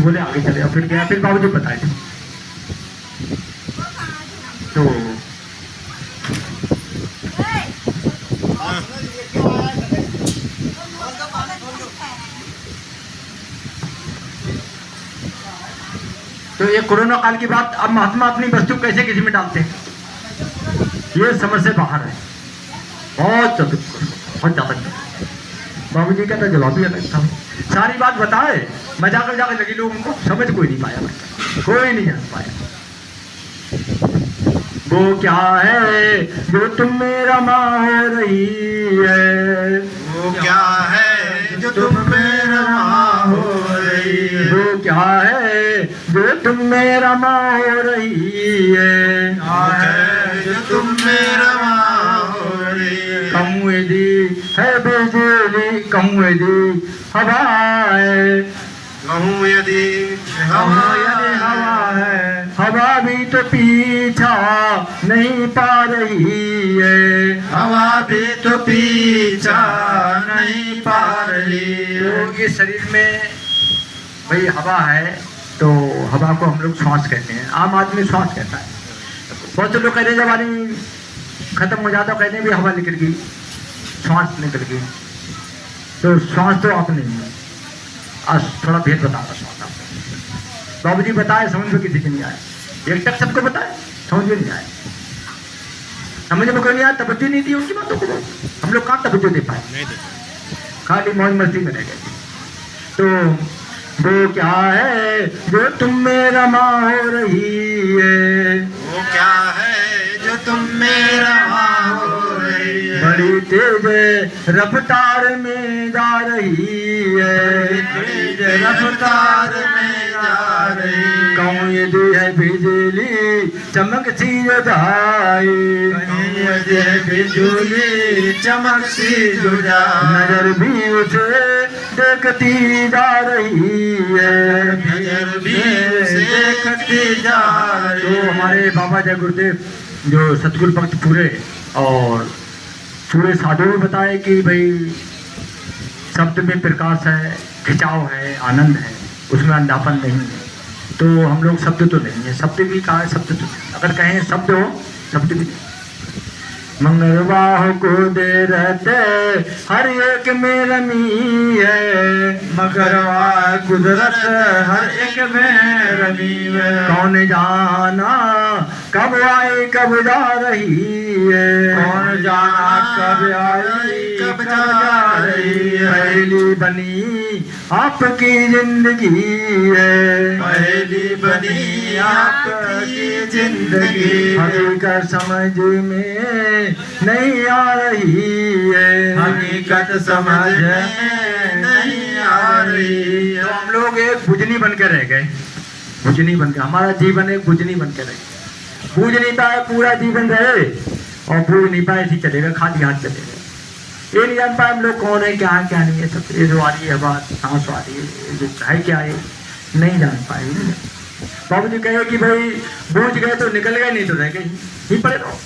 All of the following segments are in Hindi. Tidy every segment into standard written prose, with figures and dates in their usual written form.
बोले आगे चले और फिर गया, फिर बाबूजी बताए थे। तो ये कोरोना काल की बात, अब महात्मा अपनी वस्तु कैसे किसी में डालते हैं, ये समझ से बाहर है, बहुत ज्यादा। बाबूजी का तो जवाब ही अलग था, सारी बात बताए, मजाक मजाक लगी, लोगों को समझ कोई नहीं पाया, कोई नहीं जान पाया। वो क्या है जो तुम में रमा हो रही है, वो क्या है जो तुम में रमा हो रही है, वो क्या है जो तुम में रमा हो रही है, क्या है जो तुम में रमा हो रही है। कमुदी है बिजली, कमुदी हवा है, कहूँ यदि हवा है, हवा भी तो पीछा नहीं पा रही है, हवा भी तो पीछा नहीं पा रही है। तो इस शरीर में भाई हवा है, तो हवा को हम लोग श्वास कहते हैं, आम आदमी श्वास कहता है। बहुत से लोग कहते हैं जवानी खत्म हो जाता, कहते हैं भी हवा निकल गई, श्वास निकल गई, तो श्वास तो आप नहीं है। आज थोड़ा भेद बताता श्वास आपको, बाबूजी बताए, समझ में किसी को नहीं आया, एक तक सबको बताए, समझ में नहीं आया, समझ में कोई नहीं आया, तवज्जो नहीं दी उनकी बातों को, हम लोग कहाँ तवज्जो दे पाए, खाली मौज मस्ती में रह गए। तो वो क्या है जो तुम में रमा हो रही है, वो क्या है जो तुम में रमा हो रही है। बड़ी तेज रफ्तार में जा रही है, तेज रफ्तार में जा रही है। कहूँ यदि है बिजली चमक सी जो जाए, कहूँ यदि है बिजली चमक सी जो जाए। नजर भी उसे देखती जा रही है, नजर भी उसे देखती जा रही तो है। हमारे बाबा जय गुरुदेव जो सतगुरु भक्त पूरे और पूरे साधु भी बताए कि भाई शब्द में प्रकाश है, खिंचाव है, आनंद है, उसमें अंधापन नहीं है। तो हम लोग शब्द तो नहीं है, शब्द भी कहा है, शब्द तो अगर कहें शब्द हो, शब्द भी नहीं। मंगलवाह को दे रहते हर एक में रमी है, मगरवा कुदरत हर एक में रमी है। कौन जाना कब आई कब जा रही है, कौन जाना कब आई कब जा रही है। पहली बनी आपकी जिंदगी है, पहली बनी आपकी जिंदगी। हकीकत समझ में नहीं आ रही है, हकीकत समझ में नहीं आ रही है। तो हम लोग एक बुझनी बन के रह गए, बुझनी बन के, हमारा जीवन एक बुझनी बन के रहे, बूझ नहीं पाए पूरा जीवन रहे और बूझ नहीं पाए ऐसी चलेगा, खाली हाथ चलेगा। ये नहीं जान पाए हम लोग कौन है, क्या है क्या नहीं है, सब ये जो आ रही है बात, सांस आ रही है, जो है क्या है, नहीं जान पाए। बाबूजी कहे कि भाई बूझ गए तो निकल गए, नहीं तो रह गए ही पड़े रहो,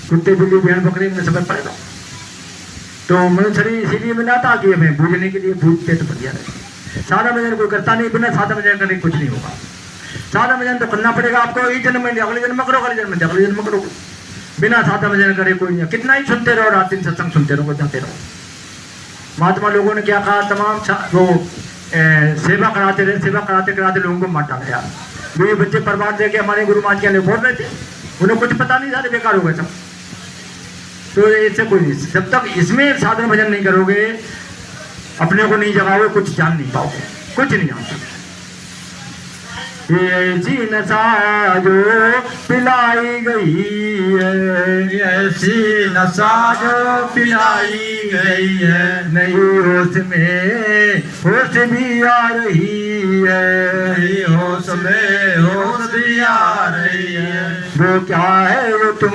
कुत्ते बिल्ली भेड़ बकरी में सब पड़े रहो। तो मनुष्य शरीर इसीलिए बनाता कि हमें बूझने के लिए, बूझते तो बढ़िया रहे। साधा भजन कोई करता नहीं, बिना साधा भजन करने कुछ नहीं होगा। साधा भजन तो करना पड़ेगा आपको, इस जन्म में, अगले जन्म में करो, अगले जन्म में, अगले जन्म में करो। बिना साधा भजन करे कोई नहीं, कितना ही सुनते रहो, रात दिन सत्संग सुनते रहो, जाते रहो। महात्मा लोगों ने क्या कहा, तमाम वो सेवा कराते रहे, सेवा कराते कराते लोगों को मार डाला यार। जो ये बच्चे परवार दे के हमारे गुरु महाराज के बोल रहे थे, उन्हें कुछ पता नहीं, सारे बेकार हो गए सब। तो इससे कोई नहीं, जब तक इसमें साधन भजन नहीं करोगे, अपने को नहीं जगाओगे, कुछ जान नहीं पाओगे, कुछ नहीं जान सकते। ये ऐसी नशा जो पिलाई गई है, ऐसी नशा जो पिलाई गई है। नहीं होश में होश भी आ रही है, नहीं होश में होश भी आ रही है। वो क्या है वो तुम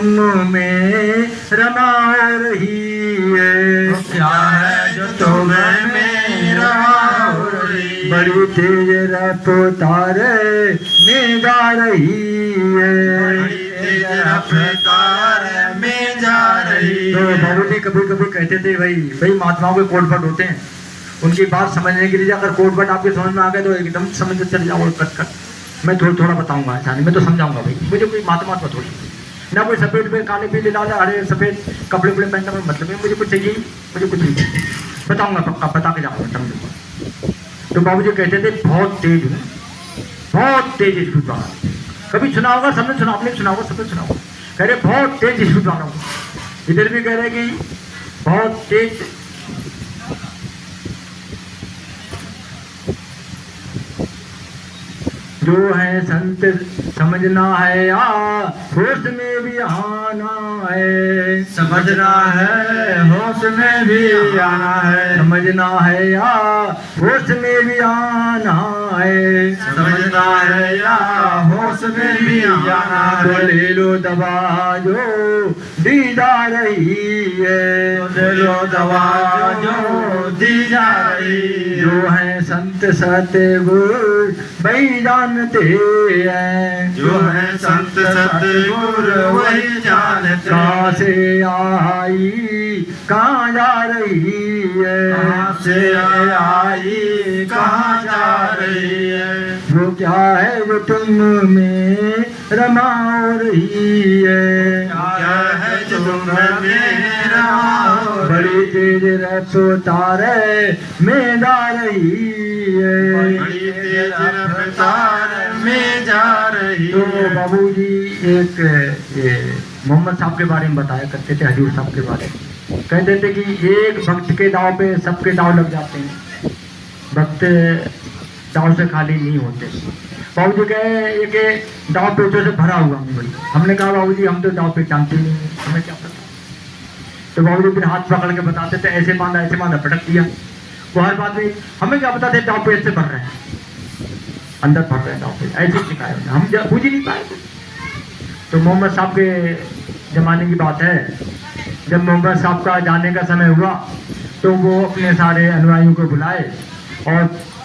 में रमा रही है, वो क्या है जो तुम्हें में रमा हो रही है। बड़ी तेज रफ्तार में जा रही है, बड़ी तेज रफ्तार में जा रही तो है। बाबूजी कभी कभी कहते थे भाई महात्माओं के कोट फट होते हैं, उनकी बात समझने के लिए अगर कोट बट आपके समझ में आ गए तो एकदम समझ चले जाओ कट कट। मैं थोड़ा थोड़ा बताऊंगा, ऐसा नहीं, मैं तो समझाऊंगा भाई, मुझे कोई मात थोड़ी ना, कोई सफ़ेद पे काले पीले लाल हरे सफ़ेद कपड़े वपड़े पहनने में मतलब है, मुझे कुछ चाहिए, मुझे कुछ नहीं चाहिए, बताऊंगा पक्का, बता के जाऊँगा समझूंगा। तो बाबूजी कहते थे बहुत तेज हूँ, बहुत तेज स्पीड वाला, कभी सुना होगा, सबने सुना, आपने सुना होगा, सबने सुना होगा, कह रहे बहुत तेज स्पीड वाला हूँ। इधर भी कह रहे कि बहुत तेज, जो है संत समझना है या होश में भी आना है, समझना है होश में भी आना है, समझना है या होश में भी आना है, समझना है या होश में भी आना तो है। ले लो दवा जो दी जा रही है, ले लो दवा जो दी जा रही है, जो है संत सतगुरु वही जानते हैं, जो है संत सतगुरु वही जानते कहाँ हैं। से आई कहाँ जा रही है, कहाँ से आई कहाँ जा रही है, वो क्या है जो तुम में रमा रही है, क्या है जो तुम मेरा बड़ी तेज रफ्तार में जा रही है। बड़ी तेज रफ्तार में जा रही तो है। बाबूजी एक ये मोहम्मद साहब के बारे में बताया करते थे, हजूर साहब के बारे में कहते थे कि एक भक्त के दाव पे सबके दाव लग जाते हैं, भक्त दाव से खाली नहीं होते। बाबूजी कहे एक दाव पेचों से भरा हुआ हूँ भाई। हमने कहा बाबूजी हम तो दाव पहचानते ही नहीं, हमें क्या पता। तो बाबूजी फिर हाथ पकड़ के बताते थे ऐसे बांधा पटक दिया, वो हर बात में हमें क्या पता थे दाव पेच से भर रहे हैं, अंदर भर रहे हैं दाव पेच, ऐसे सिखाया हम बुझ ही नहीं पाए। तो मोहम्मद साहब के ज़माने की बात है, जब मोहम्मद साहब का जाने का समय हुआ तो वो अपने सारे अनुयायियों को बुलाए और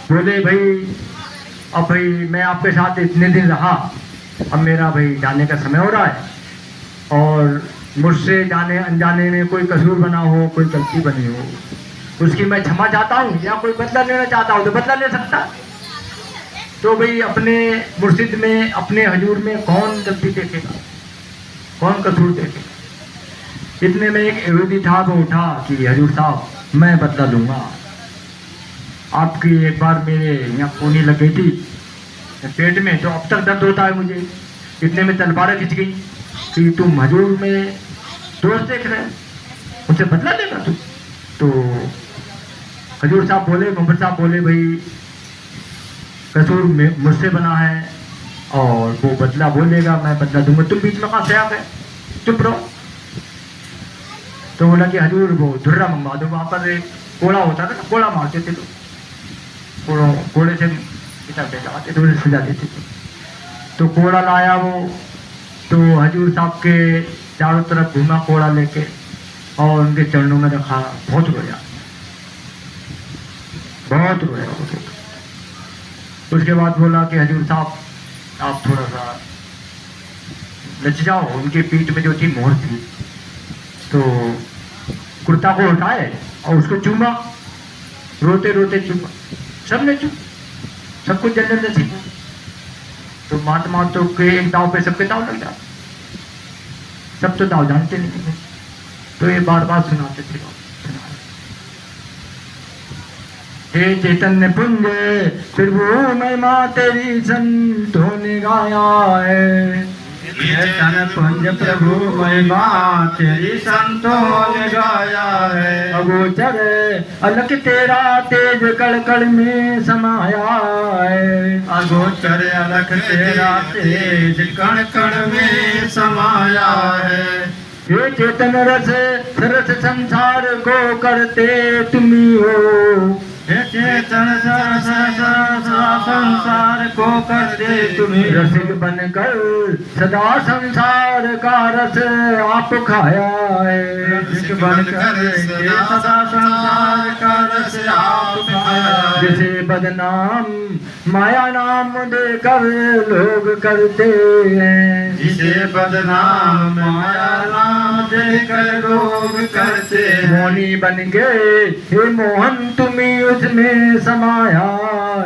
बोले भाई मैं आपके साथ इतने दिन रहा, अब मेरा भाई जाने का समय हो रहा है और मुझसे जाने अनजाने में कोई कसूर बना हो, कोई गलती बनी हो, उसकी मैं क्षमा चाहता हूँ, या कोई बदला लेना चाहता हूँ तो बदला ले सकता। तो भाई अपने मुर्शिद में, अपने हजूर में कौन गलती देखेगा, कौन कसूर देखेगा। इतने में एक यहूदी था, वो उठा कि हजूर साहब मैं बदला लूँगा, आपकी एक बार मेरे यहाँ कोनी लग गई थी पेट में, तो अब तक दर्द होता है मुझे। इतने में तलवारें खिंच गई कि तुम हजूर में दोष देख रहे हैं, उनसे बदला लेगा तू। तो हजूर साहब बोले, मोहम्मद साहब बोले भाई कसूर मुझसे बना है और वो बदला बोलेगा, मैं बदला दूंगा, तुम बीच में कहाँ से आ गए, चुप रहो। तो बोला कि हजूर वो धुर्रा मंगवा दो, वहाँ पर एक कोड़ा होता था ना, कोड़ा मारते थे लोग, कोड़े से पिता जाते थे, उन्हें सजा देते थे। तो कोड़ा लाया वो, तो हजूर साहब के चारों तरफ घूमा कोड़ा लेके और उनके चरणों में रखा, बहुत रोया, बहुत रोया। उसके बाद बोला कि हजूर साहब आप थोड़ा सा लच जाओ। उनकी पीठ में जो थी मोहर थी, तो कुर्ता को उठाए और उसको चूमा, रोते रोते चूमा, सबने चूम, सब कुछ जल जल सीखा। तो मात के एक दाव पे सबके दाव लग जाते, सब तो दाव जानते नहीं थे, तो ये बार बार सुनाते थे। हे चैतन्य पुंज प्रभु महिमा तेरी संतों ने गाया है, चैतन्य पुंज प्रभु महिमा तेरी संतों ने गाया है। अगोचर अलख तेरा तेज कड़ कड़ में समाया है, अगोचर अलख तेरा तेज कण कण में समाया है। हे चेतन रस सरस संसार को करते तुम्ही हो, हे चेतन सरस संसार को करते तुम्हें। रसिक बनकर सदा संसार का रस आप खाया है, रसिक बनकर सदा संसार का रस आप खाया है। जिसे बदनाम माया नाम देकर लोग करते हैं, जिसे बदनाम माया नाम देकर लोग करते हैं। मौनी बन गए हे मोहन तुम्ही उसमें समाया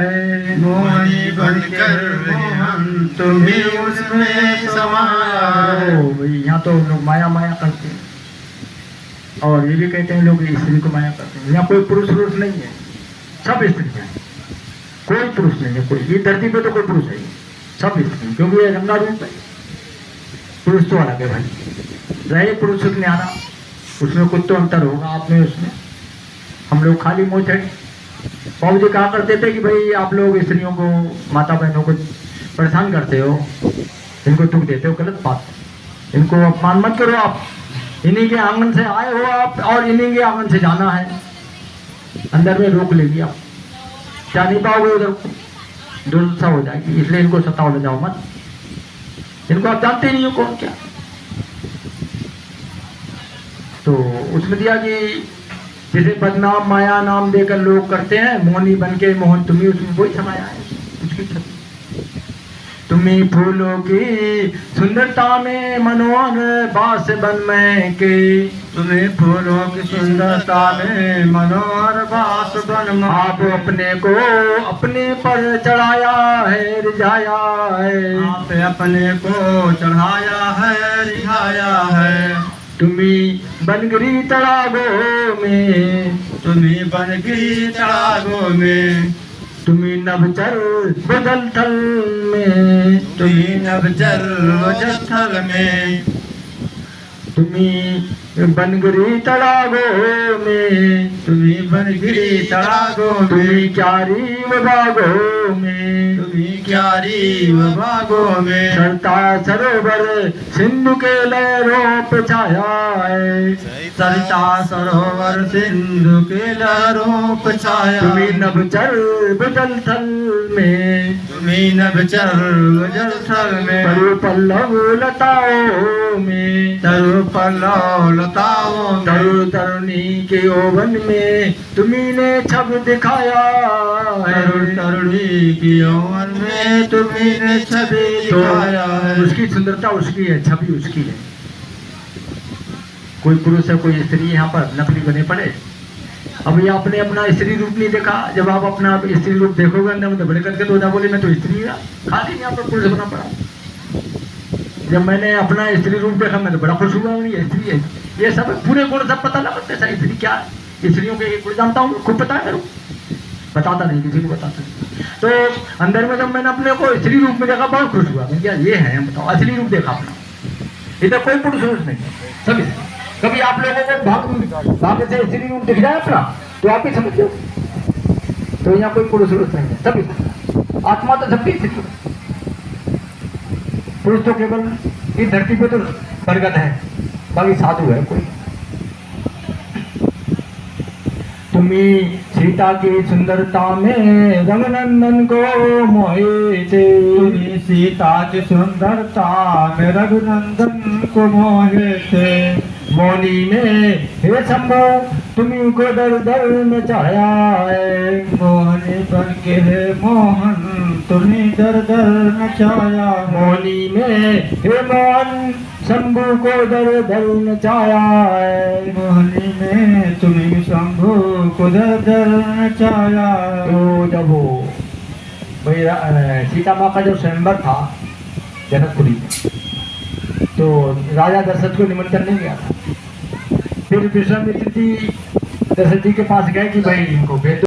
है। मोहनी बनकर मोहन तुम्हें उसमें समाया है। ओ भाई, यहाँ तो लोग माया माया करते हैं और ये भी कहते हैं लोग स्त्री को माया करते हैं। यहाँ कोई पुरुष नहीं है, सब स्त्री हैं, कोई पुरुष नहीं है। कोई ये धरती पे तो कोई पुरुष है, सब स्त्री, क्योंकि ये रंगा रूप है। पुरुष तो अलग है भाई, रहे पुरुष के न्यारा, उसमें कुछ तो अंतर होगा आप में उसमें। हम लोग खाली मोह है। बाबू जी कहा करते थे कि भाई आप लोग स्त्रियों को, माता बहनों को परेशान करते हो, इनको दुख देते हो, गलत बात है। इनको अपमान मत करो आप, इन्हीं के आंगन से आए हो आप और इन्हीं के आंगन से जाना है। अंदर में रोक लेगी आप, क्या नहीं पाओगे, उधर दुर्दशा हो जाएगी। इसलिए इनको सताओ ले जाओ मत, इनको आप जानते नहीं हो कौन क्या। तो उसमें दिया कि जिसे बदनाम माया नाम देकर लोग करते हैं, मोहनी बन के मोहन तुम्हें, उसमें वही समाया है उसकी छवि। तुम्ही फूलों की सुंदरता में मनोहर बास बन में के, तुम्हें फूलों की सुंदरता में मनोहर बास बन में, आप अपने को अपने पर चढ़ाया है, रिझाया है। आप अपने को चढ़ाया है, रिझाया है। तुम्ही बनगिरी तड़ागो में, तुम्हें बनगिरी तड़ागो में, तुम्ही नभचर बदल थल में, तुम्हें नभचर वजल थल में, तुम्ही बनगिरी तड़ागो में, तुम्हें बनगिरी तड़ागो में, तुम्ही क्यारी बागो में, तुम्हें क्यारी बागो में, सरता सरोवर सिंधु के लहरों पे छाया है। सरिता सरोवर सिंधु के लहरों पे छाया। तुम्ही नभचर बदल थल में, तुम्हें नभचर वजल थल में, तरु पल्लव लताओं में, तरु पल्लव लताओं में, तरु तरुणी के यौवन में तुम्ही ने छब दिखाया है। तरुण तरुणी की यौवन में तुम्हें छवि तो दिखाया है। उसकी सुंदरता उसकी है, छवि उसकी है। कोई पुरुष है, कोई स्त्री यहाँ पर नकली बने पड़े। अब ये आपने अपना स्त्री रूप नहीं देखा, जब आप अपना स्त्री रूप देखोगे अंदर में तो बड़े करके तो बोले मैं तो स्त्री हूँ, खाली यहाँ पर पुरुष बना पड़ा। जब मैंने अपना स्त्री रूप देखा मैं तो बड़ा खुश हुआ, ये स्त्री है। ये सब पूरे गुण सब पता लगते हैं, स्त्री क्या है, स्त्रियों के गुण जानता हूँ, खुद पता है मेरे को, बताता नहीं, किसी को बताता नहीं। तो अंदर में जब मैंने अपने को स्त्री रूप में देखा बहुत खुश हुआ। मैंने क्या ये है, बताओ, असली रूप देखा अपना। इधर कोई पुरुष नहीं, सभी। कभी आप लोगों को भाग्य से स्त्री रूप दिख जाए अपना तो आप ही समझ लो, तो यहाँ कोई पुरुष नहीं है, सभी आत्मा तो सबकी स्त्री। पुरुष तो केवल इस धरती पे तो बरगद है, बाकी साधु है कोई। तुम्ही सीता की सुंदरता में रघुनंदन को मोहे थे, तुम्हें सीता की सुंदरता में रघुनंदन को मोहे थे। मौनी में हे शंभो तुम्ही को दर दर नचाया है। मोहनी बन के है मोहन तुम्हें दर दर नचाया। मौनी में हे मोहन शंभु को दर दर नचाया है। मोहनी में तुम्हें शंभु को दर दर नचाया। तो जब वो सीता माँ का जो स्वयंवर था जनकपुरी, तो राजा दशरथ को निमंत्रण नहीं गया था। फिर विश्वामित्र जी दशरथ जी के पास गए कि भाई इनको भेज दो।